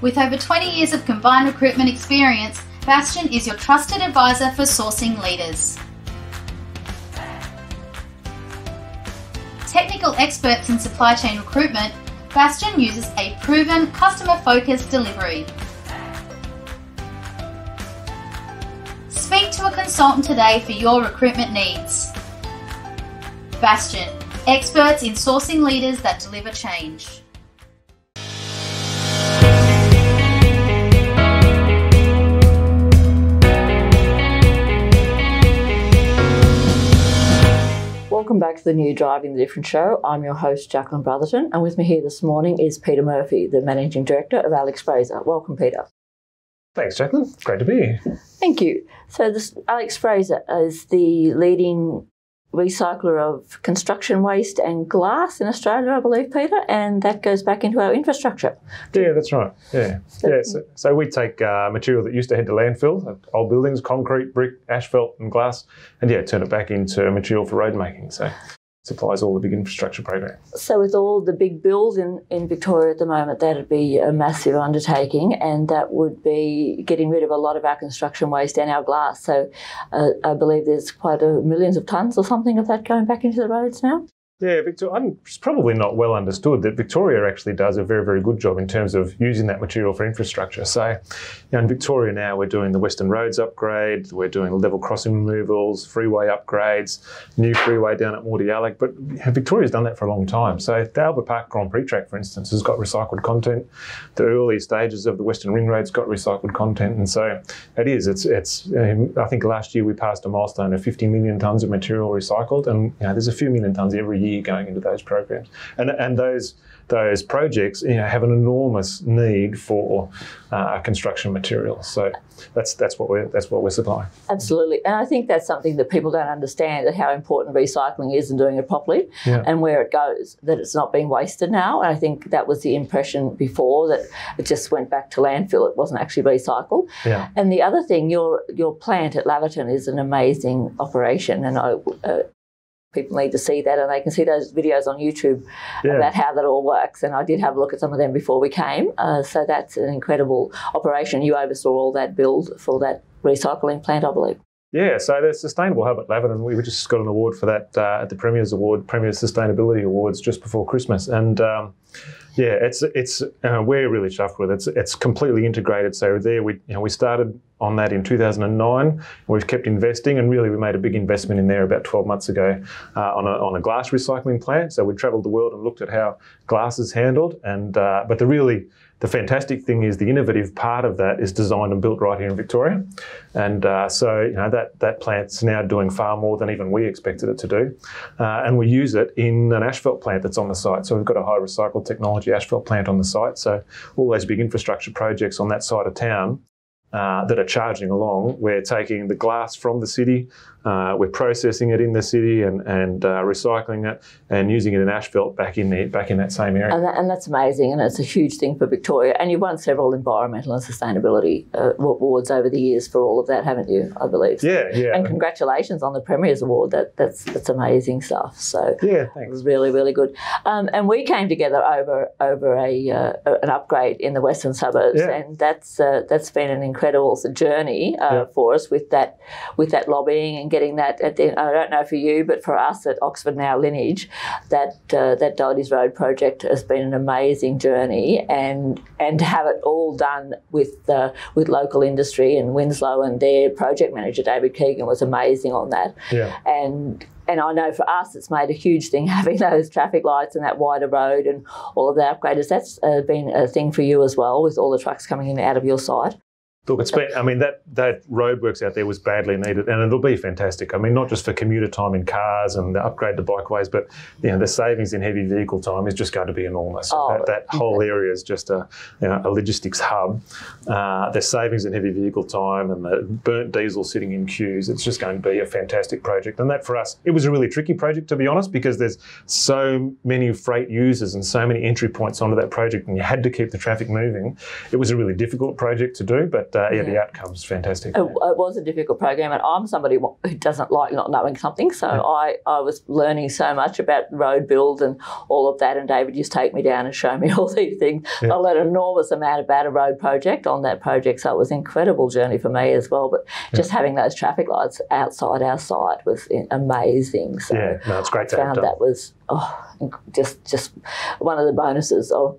With over 20 years of combined recruitment experience, Bastion is your trusted advisor for sourcing leaders. Technical experts in supply chain recruitment, Bastion uses a proven, customer-focused delivery. Speak to a consultant today for your recruitment needs. Bastion, experts in sourcing leaders that deliver change. Welcome back to the new Driving the Different show. I'm your host, Jacquelene Brotherton, and with me here this morning is Peter Murphy, the Managing Director of Alex Fraser. Welcome, Peter. Thanks, Jacqueline. Great to be here. Thank you. So Alex Fraser is the leading recycler of construction waste and glass in Australia, I believe, Peter, and that goes back into our infrastructure. Yeah, that's right. Yeah. So we take material that used to head to landfill, old buildings, concrete, brick, asphalt and glass, and turn it back into material for road making. So supplies all the big infrastructure programs. So with all the big bills in Victoria at the moment, that would be a massive undertaking, and that would be getting rid of a lot of our construction waste and our glass. So I believe there's quite millions of tonnes or something of that going back into the roads now. Yeah, it's probably not well understood that Victoria actually does a very, very good job in terms of using that material for infrastructure. So in Victoria now we're doing the Western Roads upgrade, we're doing level crossing removals, freeway upgrades, new freeway down at Mordialloc, but Victoria's done that for a long time. So the Albert Park Grand Prix track, for instance, has got recycled content. The early stages of the Western Ring Road's got recycled content, and so it's I think last year we passed a milestone of 50 million tonnes of material recycled, and there's a few million tonnes every year going into those programs, and those projects have an enormous need for construction materials. So that's what we're supplying. Absolutely, and I think that's something that people don't understand, how important recycling is and doing it properly, and where it goes, that it's not being wasted now. And I think that was the impression before, that it just went back to landfill. It wasn't actually recycled. Yeah. And the other thing, your plant at Laverton is an amazing operation, and people need to see that, and they can see those videos on YouTube about how that all works. And I did have a look at some of them before we came. So that's an incredible operation. You oversaw all that build for that recycling plant, I believe. Yeah, so the Sustainable Hub at Laverton, we just got an award for that at the Premier's Sustainability Awards just before Christmas. And we're really chuffed with it. It's completely integrated. So there we started on that in 2009. We've kept investing, and really we made a big investment in there about 12 months ago on a glass recycling plant. So we travelled the world and looked at how glass is handled. And but the fantastic thing is the innovative part of that is designed and built right here in Victoria. And that plant's now doing far more than even we expected it to do. And we use it in an asphalt plant that's on the site. So we've got a high recycled technology asphalt plant on the site. So all those big infrastructure projects on that side of town that are charging along, we're taking the glass from the city, we're processing it in the city and recycling it and using it in asphalt back in that same area. And that's amazing, and it's a huge thing for Victoria. And you've won several environmental and sustainability awards over the years for all of that, haven't you? I believe. Yeah. And congratulations on the Premier's Award. That's amazing stuff. So thanks. It was really, really good. And we came together over an upgrade in the western suburbs, and that's been an incredible journey for us with that lobbying and getting that. I don't know for you, but for us at Oxford Now Lineage, that Doherty's Road project has been an amazing journey, and to have it all done with local industry, and Winslow and their project manager David Keegan was amazing on that. Yeah. And I know for us it's made a huge thing having those traffic lights and that wider road and all of the upgrades. That's been a thing for you as well, with all the trucks coming in and out of your site. Look, it's been, that roadworks out there was badly needed, and it'll be fantastic. Not just for commuter time in cars and the upgrade to bikeways, but the savings in heavy vehicle time is just going to be enormous. That whole area is just a logistics hub. There's savings in heavy vehicle time and the burnt diesel sitting in queues. It's just going to be a fantastic project. And that for us, it was a really tricky project, to be honest, because there's so many freight users and so many entry points onto that project, and you had to keep the traffic moving. It was a really difficult project to do, but the outcome's fantastic. It was a difficult program, and I'm somebody who doesn't like not knowing something, so I was learning so much about road build and all of that, and David used to take me down and show me all these things. I learned an enormous amount about a road project on that project, so it was an incredible journey for me as well, but just having those traffic lights outside our site was amazing. So it's great to have done. That was just one of the bonuses of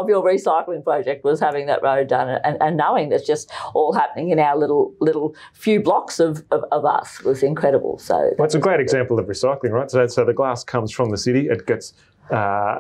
your recycling project was having that road done and knowing that's just all happening in our little few blocks of us was incredible. So it's a great example of recycling, right? So the glass comes from the city, it gets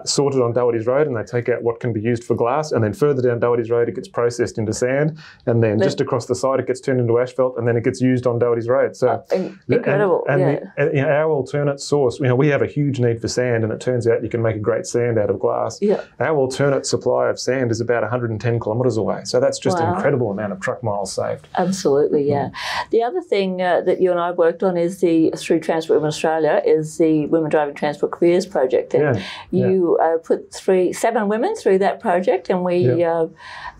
sorted on Doherty's Road, and they take out what can be used for glass, and then further down Doherty's Road it gets processed into sand, and then just across the side it gets turned into asphalt, and then it gets used on Doherty's Road. So incredible. Our alternate source, we have a huge need for sand, and it turns out you can make a great sand out of glass. Our alternate supply of sand is about 110 kilometres away, so that's just an incredible amount of truck miles saved. Absolutely, The other thing that you and I worked on is through Transport Women Australia is the Women Driving Transport Careers project. And you put 7 women through that project, and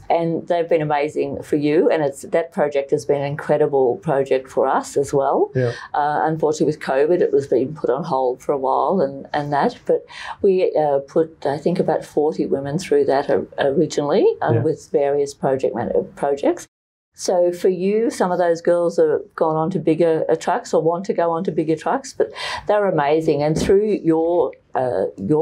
and they've been amazing for you. And that project has been an incredible project for us as well. Unfortunately, with COVID, it was being put on hold for a while, and that. But we put, I think, about 40 women through that originally with various projects. So for you, some of those girls have gone on to bigger trucks or want to go on to bigger trucks, but they're amazing. And through your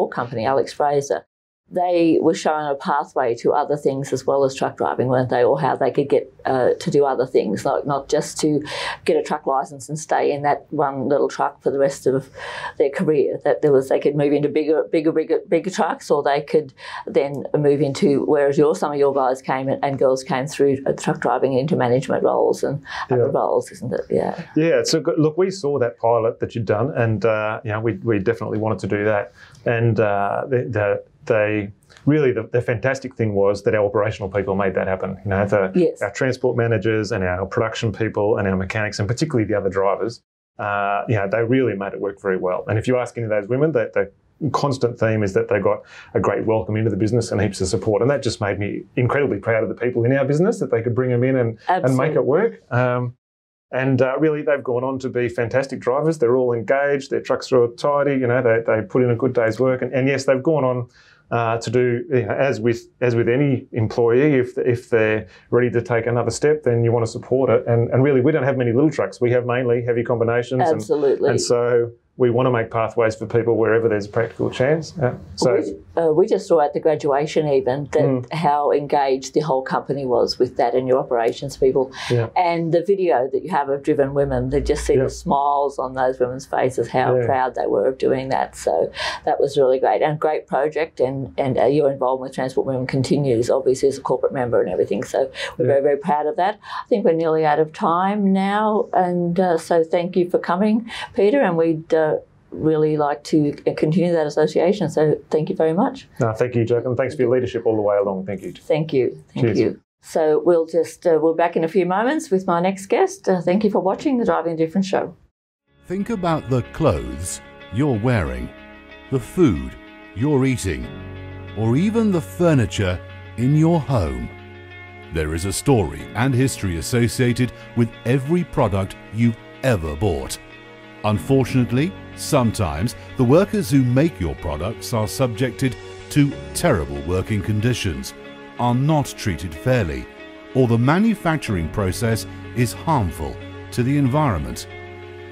company, Alex Fraser, they were shown a pathway to other things as well as truck driving, weren't they? Or how they could get to do other things, like not just to get a truck licence and stay in that one little truck for the rest of their career. That they could move into bigger trucks, or they could then move into, whereas some of your guys came and girls came through truck driving into management roles and other roles, isn't it? Yeah. So look, we saw that pilot that you'd done, and we definitely wanted to do that, and the fantastic thing was that our operational people made that happen. Our transport managers and our production people and our mechanics, and particularly the other drivers, they really made it work very well. And if you ask any of those women, the constant theme is that they got a great welcome into the business and heaps of support. And that just made me incredibly proud of the people in our business, that they could bring them in and make it work. And really, they've gone on to be fantastic drivers. They're all engaged. Their trucks are all tidy. They put in a good day's work. And yes, they've gone on to do, as with any employee, if they're ready to take another step, then you want to support it. And really, we don't have many little trucks. We have mainly heavy combinations. Absolutely. And so we want to make pathways for people wherever there's a practical chance. We just saw at the graduation even that how engaged the whole company was with that and your operations people. And the video that you have of driven women, they just see the smiles on those women's faces, how proud they were of doing that. So that was really great, and great project, and your involvement with Transport Women continues, obviously, as a corporate member and everything. So we're very, very proud of that. I think we're nearly out of time now, and so thank you for coming, Peter, and we'd really like to continue that association. So thank you very much. No, thank you, Jacquelene. Thanks for your leadership all the way along. Thank you. Thank you. Thank you. So we'll back in a few moments with my next guest. Thank you for watching the Driving the Difference show. Think about the clothes you're wearing, the food you're eating, or even the furniture in your home. There is a story and history associated with every product you've ever bought. Unfortunately, sometimes the workers who make your products are subjected to terrible working conditions, are not treated fairly, or the manufacturing process is harmful to the environment.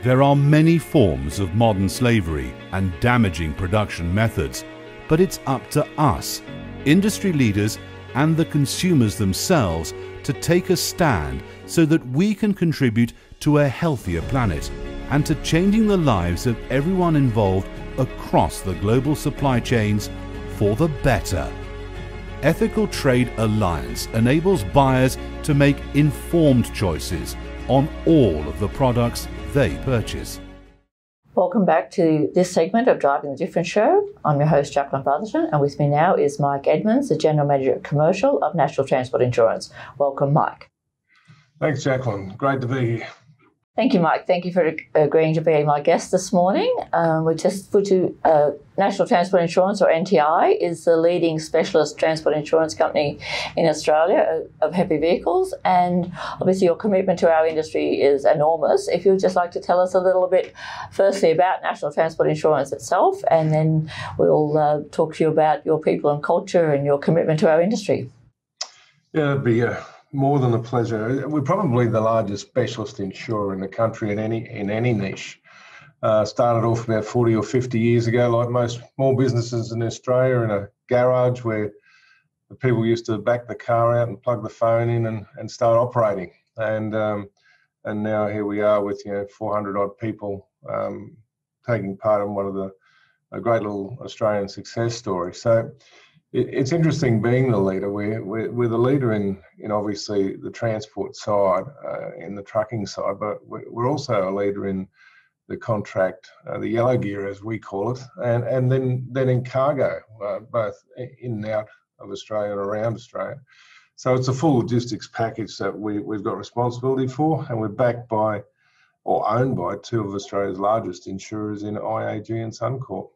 There are many forms of modern slavery and damaging production methods, but it's up to us, industry leaders and the consumers themselves, to take a stand so that we can contribute to a healthier planet and to changing the lives of everyone involved across the global supply chains for the better. Ethical Trade Alliance enables buyers to make informed choices on all of the products they purchase. Welcome back to this segment of Driving the Difference show. I'm your host, Jacquelene Brotherton, and with me now is Mike Edmonds, the General Manager of Commercial of National Transport Insurance. Welcome, Mike. Thanks, Jacquelene. Great to be here. Thank you, Mike. Thank you for agreeing to be my guest this morning. We just put you, National Transport Insurance, or NTI, is the leading specialist transport insurance company in Australia of heavy vehicles, and obviously your commitment to our industry is enormous. If you'd just like to tell us a little bit, firstly, about National Transport Insurance itself, and then we'll talk to you about your people and culture and your commitment to our industry. Yeah, it'd be more than a pleasure. We're probably the largest specialist insurer in the country in any niche. Started off about 40 or 50 years ago, like most small businesses in Australia, in a garage where the people used to back the car out and plug the phone in and start operating. And now here we are with 400 odd people taking part in one of a great little Australian success stories. So it's interesting being the leader. We're the leader in obviously the transport side, in the trucking side, but we're also a leader in the contract, the yellow gear as we call it, and then in cargo, both in and out of Australia and around Australia. So it's a full logistics package that we've got responsibility for, and we're backed by or owned by two of Australia's largest insurers in IAG and Suncorp.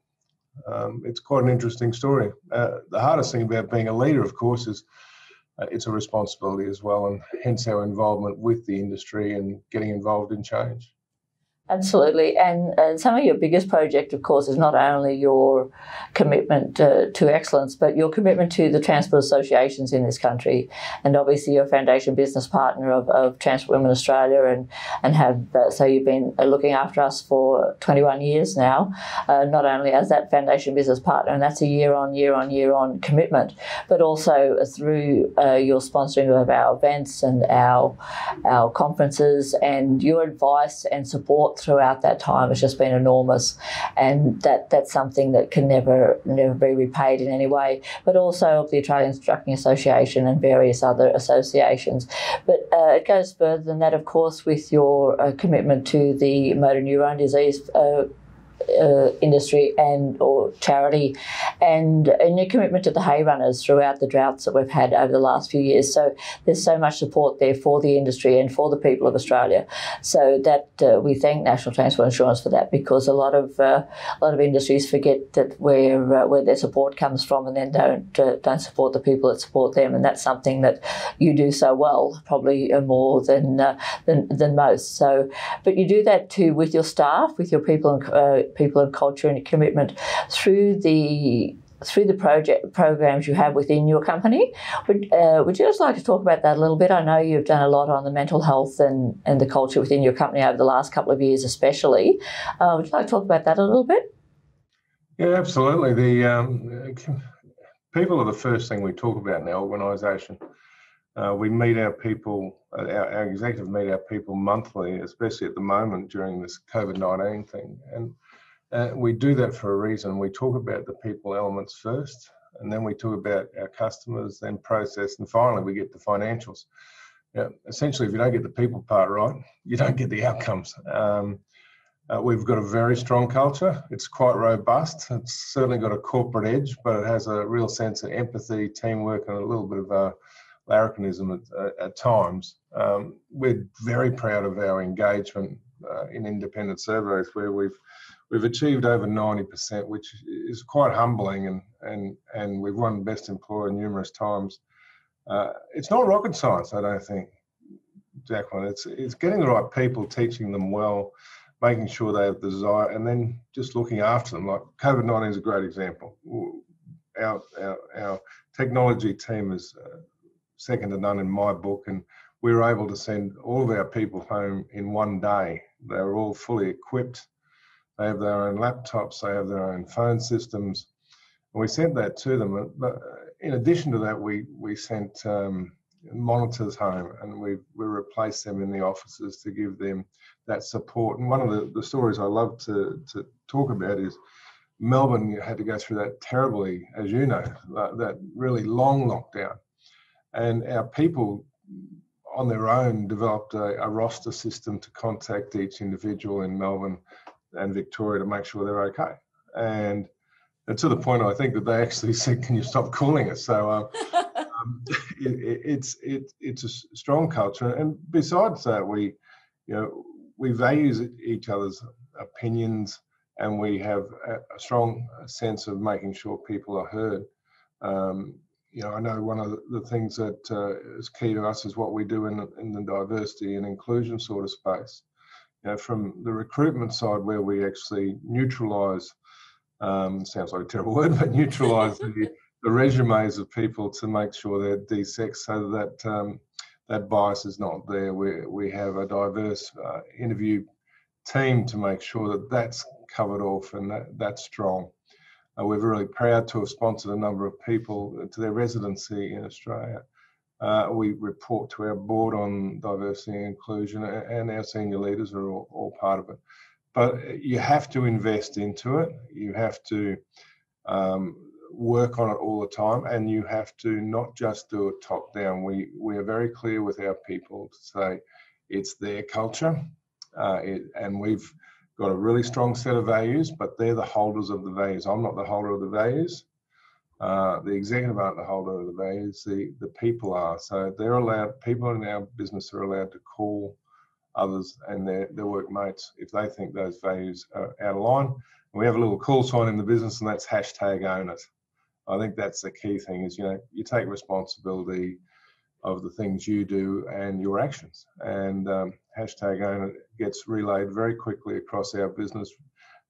It's quite an interesting story. The hardest thing about being a leader, of course, is it's a responsibility as well, and hence our involvement with the industry and getting involved in change. Absolutely. And some of your biggest project, of course, is not only your commitment to excellence, but your commitment to the transport associations in this country. And obviously you're a foundation business partner of Transport Women Australia, and have so you've been looking after us for 21 years now, not only as that foundation business partner, and that's a year on commitment, but also through your sponsoring of our events and our conferences, and your advice and support throughout that time has just been enormous, and that's something that can never be repaid in any way, but also of the Australian Trucking Association and various other associations. But it goes further than that, of course, with your commitment to the motor neurone disease industry or charity, and your commitment to the hay runners throughout the droughts that we've had over the last few years. So there's so much support there for the industry and for the people of Australia. So that we thank National Transport Insurance for that, because a lot of industries forget that where their support comes from, and then don't support the people that support them, and that's something that you do so well, probably more than most. So, but you do that too with your staff, with your people and culture, and commitment through the programs you have within your company. Would you just like to talk about that a little bit? I know you've done a lot on the mental health and the culture within your company over the last couple of years especially. Would you like to talk about that a little bit? Yeah, absolutely. The people are the first thing we talk about in our organisation. We meet our people, our executive meet our people monthly, especially at the moment during this COVID-19 thing. And we do that for a reason. We talk about the people elements first, and then we talk about our customers, then process, and finally we get the financials. Essentially, if you don't get the people part right, you don't get the outcomes. We've got a very strong culture. It's quite robust. It's certainly got a corporate edge, but it has a real sense of empathy, teamwork, and a little bit of larrikinism at times. We're very proud of our engagement in independent surveys, where we've achieved over 90%, which is quite humbling, and we've won Best Employer numerous times. It's not rocket science, I don't think, Jacqueline. It's getting the right people, teaching them well, making sure they have the desire, and then just looking after them. Like COVID-19 is a great example. Our technology team is second to none in my book, and we were able to send all of our people home in one day. They were all fully equipped. They have their own laptops, they have their own phone systems, and we sent that to them. But in addition to that, we sent monitors home, and we replaced them in the offices to give them that support. And one of the stories I love to talk about is Melbourne had to go through that terribly, as you know, that really long lockdown. And our people on their own developed a roster system to contact each individual in Melbourne and Victoria to make sure they're okay. And to the point, I think, that they actually said, "Can you stop calling us?" So it's a strong culture. And besides that, we value each other's opinions, and we have a strong sense of making sure people are heard. I know one of the things that is key to us is what we do in the diversity and inclusion sort of space. From the recruitment side, where we actually neutralise, sounds like a terrible word, but neutralise the resumes of people to make sure they're de-sexed, so that that bias is not there. We have a diverse interview team to make sure that that's covered off and that's strong. We're really proud to have sponsored a number of people to their residency in Australia. We report to our board on diversity and inclusion, and our senior leaders are all part of it. But you have to invest into it. You have to work on it all the time, and you have to not just do it top down. We are very clear with our people to say it's their culture, and we've got a really strong set of values, but they're the holders of the values. I'm not the holder of the values. The executive aren't the holder of the values. The people are. So they're allowed. People in our business are allowed to call others and their workmates if they think those values are out of line. And we have a little call sign in the business, and that's #OwnIt. I think that's the key thing, is you take responsibility of the things you do and your actions, and #OwnIt gets relayed very quickly across our business,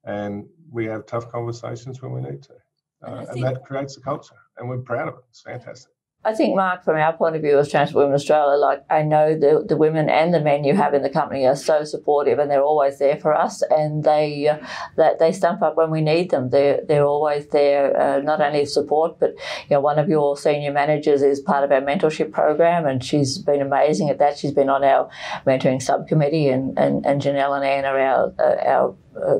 and we have tough conversations when we need to, and that creates a culture, and we're proud of it. It's fantastic. I think, Mark, from our point of view as Trans Women Australia, I know the women and the men you have in the company are so supportive, and they're always there for us, and they stump up when we need them. They're always there, not only support, but one of your senior managers is part of our mentorship program, and she's been amazing at that. She's been on our mentoring subcommittee, and Janelle and Anne are our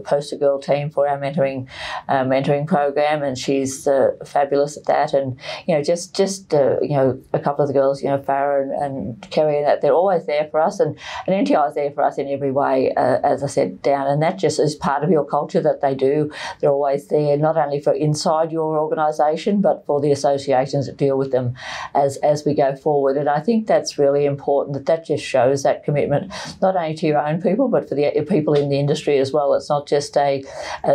poster girl team for our mentoring program, and she's fabulous at that. And just a couple of the girls, Farah and Kerry, and that, they're always there for us, and NTI is there for us in every way, as I said, down, and that just is part of your culture that they do. They're always there, not only for inside your organisation, but for the associations that deal with them as we go forward. And I think that's really important, that just shows that commitment, not only to your own people, but for the people in the industry as well. It's not just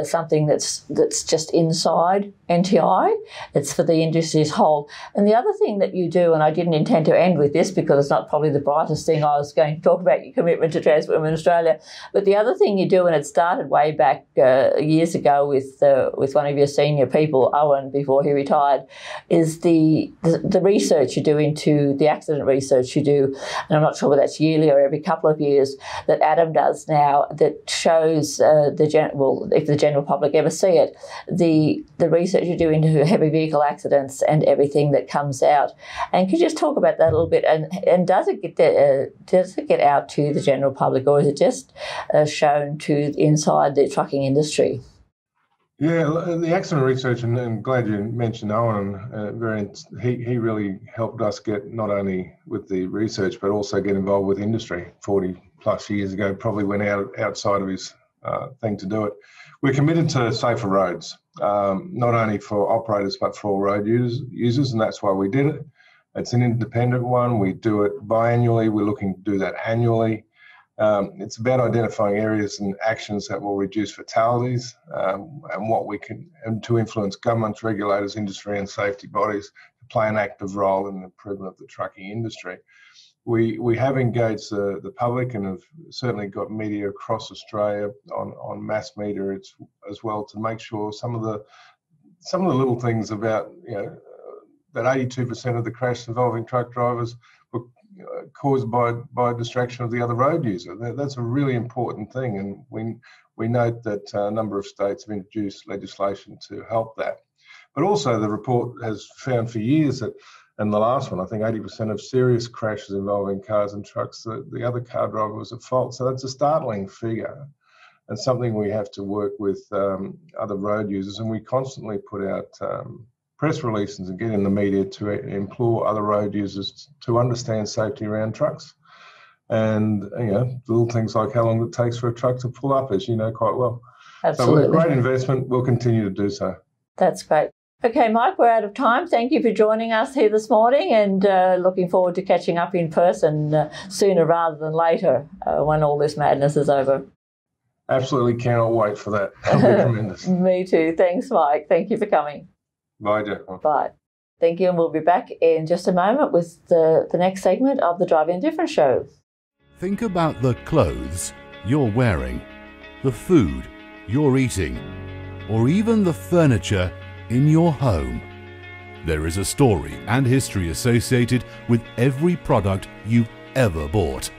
something that's just inside NTI, it's for the industry as whole. And the other thing that you do, and I didn't intend to end with this because it's not probably the brightest thing I was going to talk about, your commitment to Trans Women Australia, but the other thing you do, and it started way back years ago with one of your senior people, Owen, before he retired, is the research you do into the accident research you do, and I'm not sure whether that's yearly or every couple of years, that Adam does now, that shows if the general public ever see it, the research you do into heavy vehicle accidents and everything that comes out. And could you just talk about that a little bit? And does it get out to the general public, or is it just shown to inside the trucking industry? Yeah, the accident research, and I'm glad you mentioned Owen. He really helped us get not only with the research but also get involved with industry. 40 plus years ago, probably went outside of his thing to do it. We're committed to safer roads, not only for operators but for all road users, and that's why we did it. It's an independent one. We do it biannually. We're looking to do that annually. It's about identifying areas and actions that will reduce fatalities, and what we can, and to influence governments, regulators, industry and safety bodies to play an active role in the improvement of the trucking industry. We have engaged the public, and have certainly got media across Australia on mass media as well, to make sure some of the little things about that 82% of the crashes involving truck drivers were caused by distraction of the other road user. That's a really important thing, and we note that a number of states have introduced legislation to help that. But also the report has found for years that, and the last one, I think 80% of serious crashes involving cars and trucks, the other car driver was at fault. So that's a startling figure, and something we have to work with other road users. And we constantly put out press releases and get in the media to implore other road users to understand safety around trucks. And little things like how long it takes for a truck to pull up, as you know quite well. Absolutely. So a great investment. We'll continue to do so. That's great. Okay, Mike, we're out of time. Thank you for joining us here this morning, and looking forward to catching up in person sooner rather than later when all this madness is over. Absolutely cannot wait for that. That'll be tremendous. Me too. Thanks, Mike. Thank you for coming. Bye, Jacquelene. Bye. Thank you, and we'll be back in just a moment with the next segment of the Driving Different show. Think about the clothes you're wearing, the food you're eating, or even the furniture in your home. There is a story and history associated with every product you've ever bought.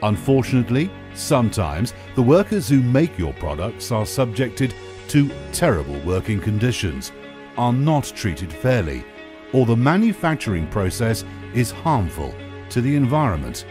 Unfortunately, sometimes the workers who make your products are subjected to terrible working conditions, are not treated fairly, or the manufacturing process is harmful to the environment.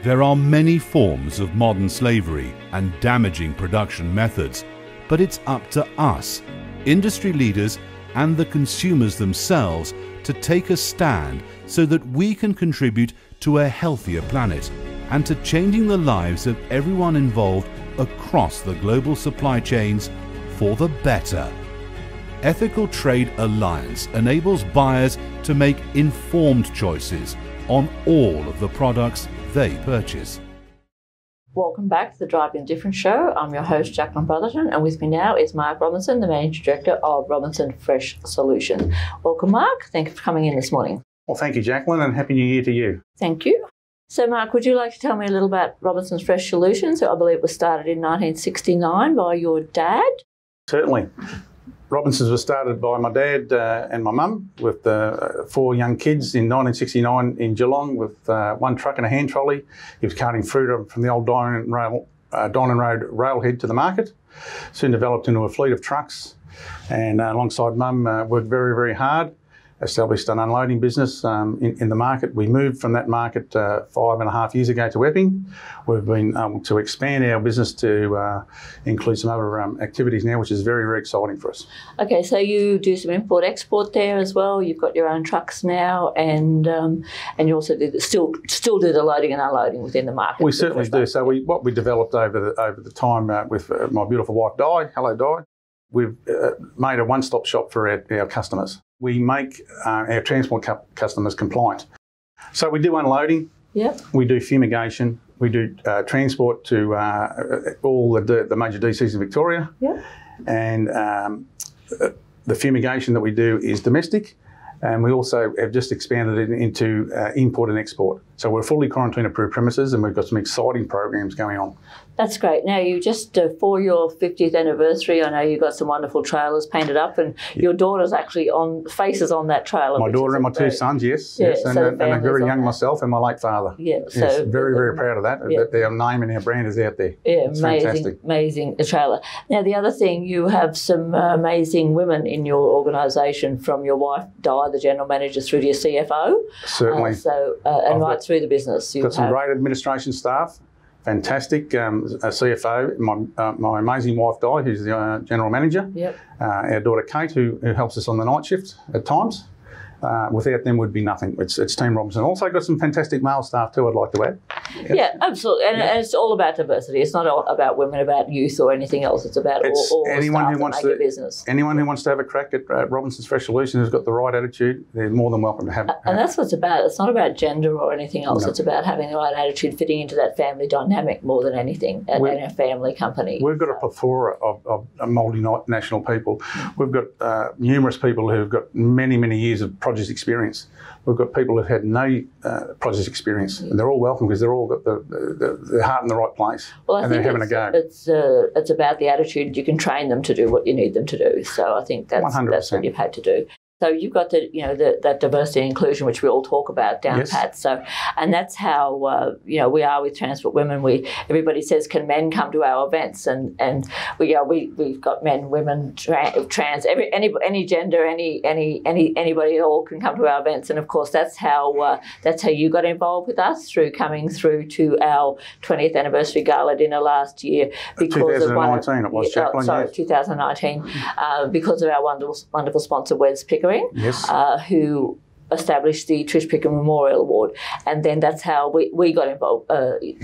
There are many forms of modern slavery and damaging production methods, but it's up to us, industry leaders and the consumers themselves, to take a stand so that we can contribute to a healthier planet and to changing the lives of everyone involved across the global supply chains for the better. Ethical Trade Alliance enables buyers to make informed choices on all of the products they purchase. Welcome back to the Driving Different show. I'm your host, Jacquelene Brotherton, and with me now is Mark Robinson, the Managing Director of Robinson Fresh Solutions. Welcome, Mark. Thank you for coming in this morning. Well, thank you, Jacquelene, and Happy New Year to you. Thank you. So, Mark, would you like to tell me a little about Robinson's Fresh Solutions? I believe it was started in 1969 by your dad. Certainly. Robinson's was started by my dad and my mum with 4 young kids in 1969 in Geelong with 1 truck and a hand trolley. He was carting fruit from the old Dinan Road railhead to the market. Soon developed into a fleet of trucks, and alongside mum worked very, very hard. Established an unloading business in the market. We moved from that market 5.5 years ago to Epping. We've been able to expand our business to include some other activities now, which is very, very exciting for us. Okay, so you do some import-export there as well. You've got your own trucks now, and you also still do the loading and unloading within the market. We certainly do. So what we developed over the time with my beautiful wife Di, hello Di, we've made a one-stop shop for our customers. We make our transport customers compliant. So we do unloading, yep. We do fumigation, we do transport to all the major DCs in Victoria, yep. And the fumigation that we do is domestic, and we also have just expanded it into import and export. So we're fully quarantine approved premises, and we've got some exciting programs going on. That's great. Now, you just, for your 50th anniversary, I know you got some wonderful trailers painted up, and your daughter's actually faces on that trailer. My daughter and my 2 sons, yes. Yeah, yes. so and I'm very young myself, and my late father. Yeah. Yes, So very, very proud of that. Yeah. That our name and our brand is out there. Yeah, it's fantastic. Amazing trailer. Now, the other thing, you have some amazing women in your organisation, from your wife, Di, the General Manager, through to your CFO. Certainly. And right through the business. Got some great administration staff. Fantastic CFO, my amazing wife Di, who's the General Manager. Yep. Our daughter Kate, who helps us on the night shift at times. Without them would be nothing. It's Team Robinson. Also got some fantastic male staff too, I'd like to add. Yes. Yeah, absolutely. And it's all about diversity. It's not all about women, about youth or anything else. It's about all anyone the who staff wants that make a business. Anyone who wants to have a crack at Robinson's Fresh Solutions who's got the right attitude, they're more than welcome to have it. And that's what it's about. It's not about gender or anything else. No. It's about having the right attitude, fitting into that family dynamic more than anything, and a family company. We've got a plethora of multinational people. We've got numerous people who've got many, many years of produce experience. We've got people who've had no produce experience, and they're all welcome because they're all got the heart in the right place, and they're having a go. It's about the attitude. You can train them to do what you need them to do. So I think that's 100%. That's what you've had to do. So you've got that diversity and inclusion, which we all talk about down Yes. pat. So, and that's how we are with Transport Women. Everybody says, can men come to our events? And we've got men, women, trans, any gender, anybody at all can come to our events. And of course, that's how you got involved with us, through coming through to our 20th anniversary gala dinner last year. Because 2019 it was, Jacquelene. Sorry, Yes. 2019, because of our wonderful sponsor, Wes Pickering. Yes. Who established the Trish Pickering Memorial Award, and then that's how we got involved.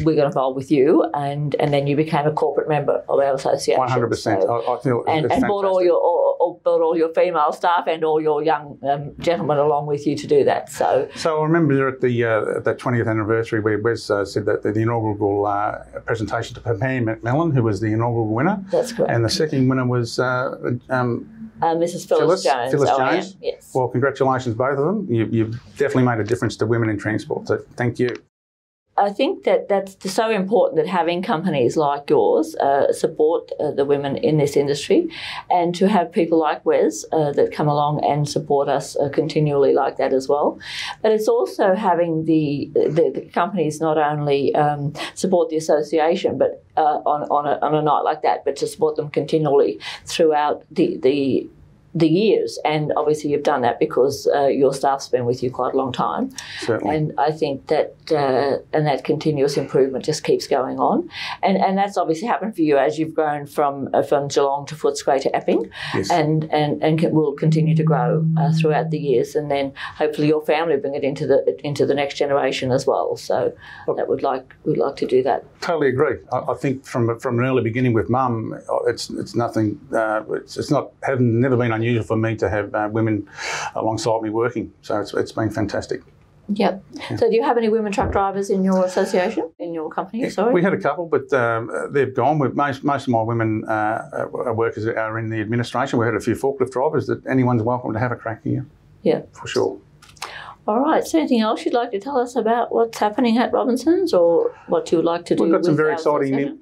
We got involved with you, and then you became a corporate member of our association. 100%. So, I feel and brought all brought all your female staff and all your young gentlemen along with you to do that. So I remember at that 20th anniversary where Wes said that the inaugural presentation to Pam McMillan, who was the inaugural winner. That's correct. And the second winner was Mrs. Phyllis Jones. Phyllis Jones. Yes. Well, congratulations, both of them. You've definitely made a difference to women in transport. So thank you. I think that's so important that having companies like yours support the women in this industry, and to have people like Wes that come along and support us continually like that as well. But it's also having the companies not only support the association, but on a night like that, but to support them continually throughout the years. And obviously you've done that because your staff's been with you quite a long time. Certainly. And I think that and that continuous improvement just keeps going on. And that's obviously happened for you as you've grown from Geelong to Footscray to Epping. Yes. And will continue to grow throughout the years, and then hopefully your family bring it into the next generation as well. So we'd like to do that. Totally agree. I think from an early beginning with Mum, it's nothing. It's never been unusual for me to have women alongside me working. So it's been fantastic. Yep. Yeah. So do you have any women truck drivers in your association, in your company? Sorry. We had a couple, but they've gone. Most of my women workers are in the administration. We had a few forklift drivers. That anyone's welcome to have a crack here. Yeah. For sure. All right. So anything else you'd like to tell us about what's happening at Robinson's, or what you would like to do? We've got some very exciting.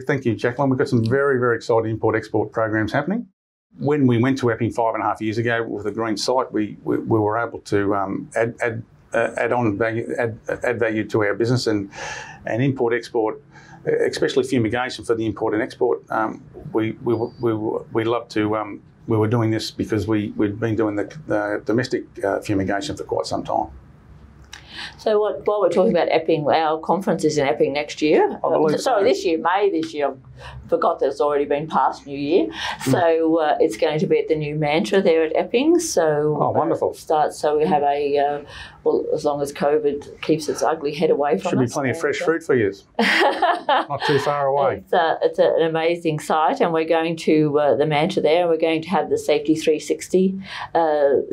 Thank you, Jacqueline. We've got some very, very exciting import-export programs happening. When we went to Epping 5.5 years ago with the green site, we were able to add value to our business, and import-export, especially fumigation for the import and export. We love to. We were doing this because we'd been doing the domestic fumigation for quite some time. So while we're talking about Epping, our conference is in Epping next year. This year, May this year. I forgot that it's already been past New Year. So it's going to be at the new Mantra there at Epping. So wonderful. So we have as long as COVID keeps its ugly head away from us. Should be plenty of fresh fruit for you. Not too far away. It's an amazing site, and we're going to the Mantra there, and we're going to have the Safety 360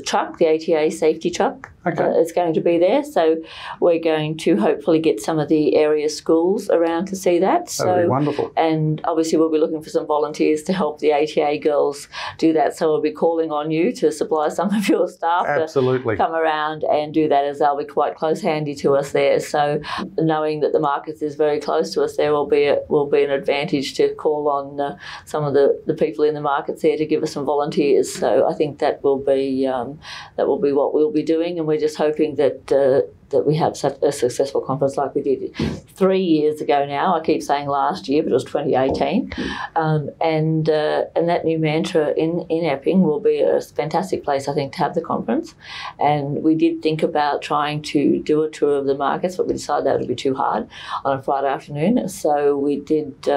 truck, the ATA safety truck. Okay. It's going to be there. So we're going to hopefully get some of the area schools around to see that. That would be wonderful. And obviously we'll be looking for some volunteers to help the ATA girls do that. So we'll be calling on you to supply some of your staff Absolutely. to come around and do that, as they'll be quite close handy to us there. So knowing that the market is very close to us, there will be an advantage to call on some of the people in the markets there to give us some volunteers. So I think that will be what we'll be doing, and we're just hoping that we have such a successful conference like we did 3 years ago now. I keep saying last year, but it was 2018. And that new Mantra in Epping will be a fantastic place, I think, to have the conference. And we did think about trying to do a tour of the markets, but we decided that would be too hard on a Friday afternoon. So we did.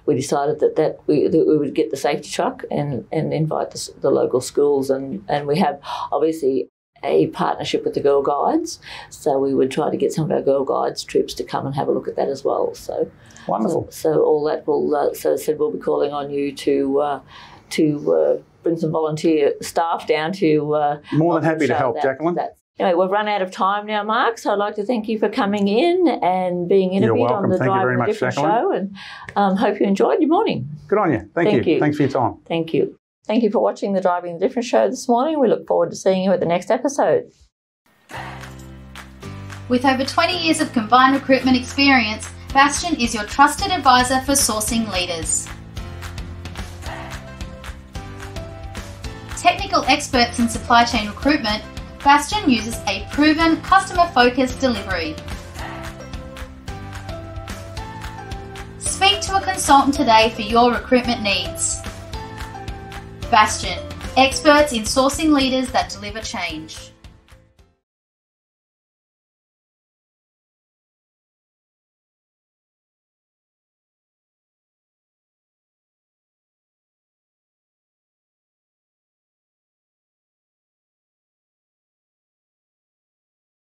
We decided that we would get the safety truck and invite the local schools, and we have obviously a partnership with the Girl Guides, so we would try to get some of our Girl Guides troops to come and have a look at that as well. So wonderful. So all that will. So as I said, we'll be calling on you to bring some volunteer staff down to. More than happy to help, Jacqueline. Anyway, we've run out of time now, Mark, so I'd like to thank you for coming in and being interviewed on the Driving the Different show, and hope you enjoyed your morning. Good on you. Thank you. Thanks for your time. Thank you. Thank you for watching the Driving the Different show this morning. We look forward to seeing you at the next episode. With over 20 years of combined recruitment experience, Bastion is your trusted advisor for sourcing leaders. Technical experts in supply chain recruitment, Bastion uses a proven customer-focused delivery. Speak to a consultant today for your recruitment needs. Bastion, experts in sourcing leaders that deliver change.